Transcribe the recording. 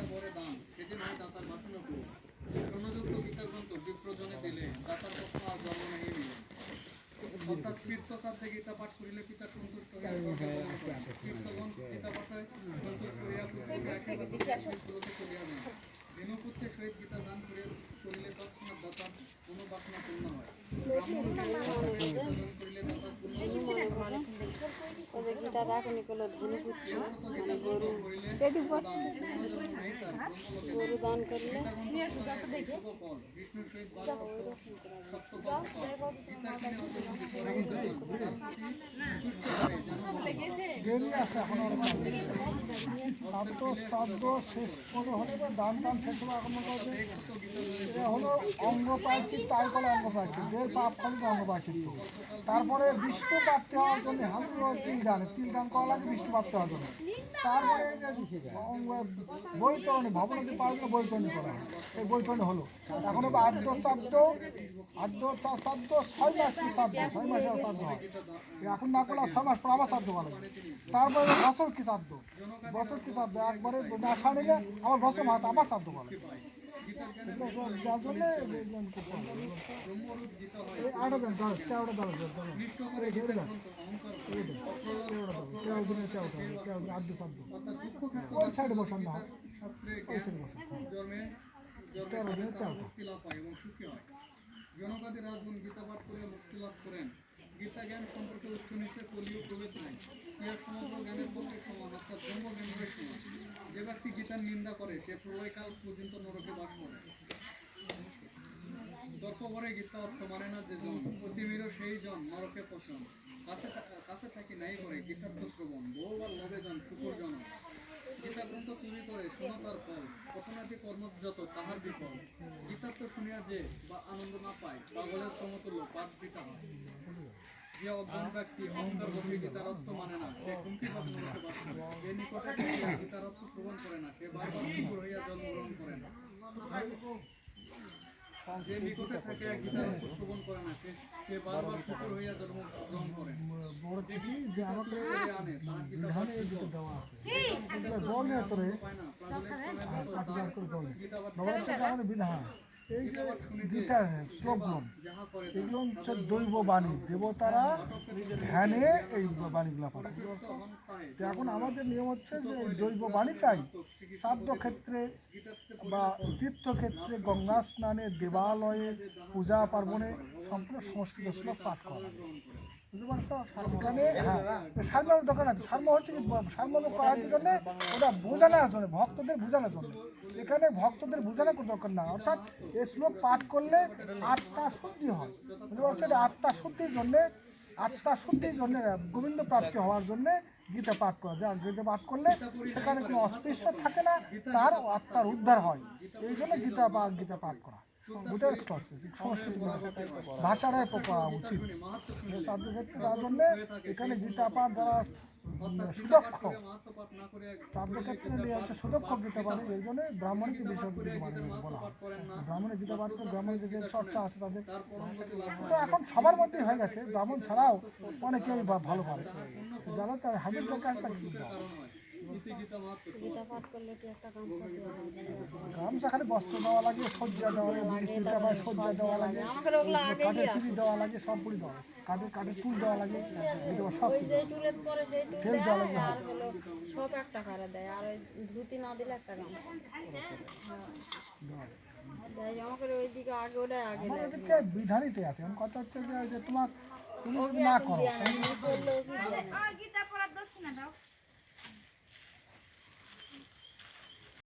গীতা করে দান সেদিন হয় দাতার বাসনকু স্বর্ণযুক্ত গীতা গ্রন্থ বিপ্রজনে দিলে দাতার পক্ষ আর জন্ম নেই মিলে অর্থাৎ কীর্তসাধ্যে গীতা পাঠ করিলে পিতা সন্তুষ্ট কীর্তগণ গীতা পাঠে সন্তোষ করিয়া চলিয়া যান দিনপুত্রের সহিত গীতা দান করিলে তৎক্ষণাৎ দাতার কোনো বাসনা পূর্ণ হয় করিলে দাতার পূর্ণ গীতা রাখনি করলো ধনুপুত্র মানে গরু দান করলে দান টান শেষ হলো এখন হলো অঙ্গ প্রায়চিত তাই বলে অঙ্গ প্রায়চিত বের পাপ খালি অঙ্গ প্রায়চিত তারপরে বিষ্ণু প্রাপ্তি হওয়ার জন্য তিল গান করা লাগে বিষ্ণু প্রাপ্তি হওয়ার জন্য তারপরে বৈতরণী ভবনদী পাওয়ার জন্য বৈতরণী করা হয় এই বৈতরণী হলো এখন হবে আদ্য শ্রাদ্ধ 6 মাস কি শ্রাদ্ধ 6 মাসের শ্রাদ্ধ হয় এখন না করলে 6 মাস পর আবার শ্রাদ্ধ করা যায় তারপরে বছর কি শ্রাদ্ধ একবারে আশা নিলে আবার বছর মাথা আবার শ্রাদ্ধ করা যার জন্য ওই সাইডে বসান না ওই সাইডে বসান 13 দিনের 13টা জনকাদি রাজগুণ গীতা পাঠ করে মুক্তি লাভ করেন গীতা জ্ঞান সম্পর্কে উচ্চ নিশ্চয় কলিও প্রভেদ নাই ইহার সমগ্র জ্ঞানের পক্ষে সমান অর্থাৎ ব্রহ্ম জ্ঞানের সমান যে ব্যক্তি গীতার নিন্দা করে সে প্রলয়কাল পর্যন্ত নরকে বাস করে তর্ক করে গীতা অর্থ মানে না যে জন অতিমির সেই জন নরকে পছন্দ কাছে থাকি নাই করে গীতার্থ শ্রবণ বহুবার লবে যান শুকুর জন গীতা গ্রন্থ চুরি করে শোনো তার ফল কথনাদি কর্মযত তাহার বিফল গীতার্থ শুনিয়া যে বা আনন্দ না পায় পাগলের সমতুল্য পাঠ দিতে হয় যে অজ্ঞান ব্যক্তি অহংকার বসে গীতার অর্থ মানে না সে কুন্তি ভাবে নরকে বাস করে যে নিকটে গীতার অর্থ শ্রবণ করে না সে বারবার শুকুর হইয়া জন্মগ্রহণ করে না যে নিকটে থাকে গীতার অর্থ শ্রবণ করে না সে বারবার শুকুর হইয়া জন্মগ্রহণ করে বড় থেকে যে আমাকে আনে তার বিধানে দিতে দেওয়া আছে জল নিয়ে তোরে কাটিবার করে জল আমাদের বিধান এই যে গীতার শ্লোকগুলো এগুলো হচ্ছে দৈব বাণী দেবতারা ধ্যানে এই বাণীগুলো পাচ্ছে তো এখন আমাদের নিয়ম হচ্ছে যে এই দৈব বাণীটাই শ্রাদ্ধ ক্ষেত্রে বা তীর্থক্ষেত্রে গঙ্গা স্নানে দেবালয়ে পূজা পার্বণে সম্পূর্ণ সংস্কৃত শ্লোক পাঠ করা বুঝতে পারছো এখানে হ্যাঁ সারমর্ম দরকার আছে সারম হচ্ছে কি সারমর্ম করার জন্য ওটা বোঝানোর জন্য ভক্তদের বোঝানোর জন্য এখানে ভক্তদের বোঝানোর কোনো দরকার না অর্থাৎ এই শ্লোক পাঠ করলে আত্মা শুদ্ধি হয় বুঝতে পারছো এটা আত্মা শুদ্ধির জন্য গোবিন্দ প্রাপ্তি হওয়ার জন্য গীতা পাঠ করা যায় গীতা পাঠ করলে সেখানে কোনো অস্পৃশ্য থাকে না তার আত্মার উদ্ধার হয় এই জন্য গীতা পাঠ করা সংস্কৃত ভাষাটাই পড়া উচিত সাধ্যক্ষেত্রে যার জন্যে এখানে গীতা পাঠ যারা সুদক্ষ সাধ্যক্ষেত্রে নিয়ে হচ্ছে সুদক্ষ গীতা পাঠ এই জন্য ব্রাহ্মণকে বিষয় বলা হয় ব্রাহ্মণের গীতা পাঠ করে ব্রাহ্মণের যে চর্চা আছে তাদের তো এখন সবার মধ্যেই হয়ে গেছে ব্রাহ্মণ ছাড়াও অনেকেই ভালো পারে যারা তার হাবির দরকার আছে তাকে গামছা খালি বস্ত্র দেওয়া লাগে সজ্জা দেওয়া লাগে সজ্জা দেওয়া লাগে কাঠের চুরি দেওয়া লাগে সব পুরি দেওয়া লাগে কাঠের টুল দেওয়া লাগে সব তেল দেওয়া লাগে সব একটা করে দেয় আর ধুতি না দিলে একটা গামছা ওইদিকে আগে ওটা আগে বিধানিতে আছে কথা হচ্ছে যে তুমি না করো